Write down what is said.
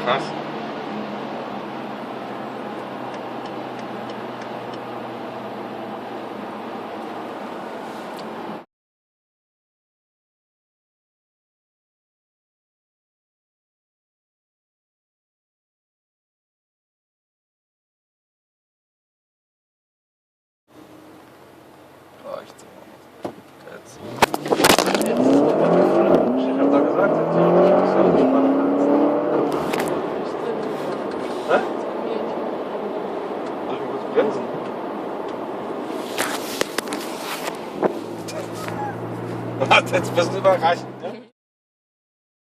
Krass. Reicht so. Jetzt. Ich hab doch gesagt, jetzt so entspannen kannst. Hä? Soll ich mal kurz bremsen? Warte, jetzt bist du überrascht.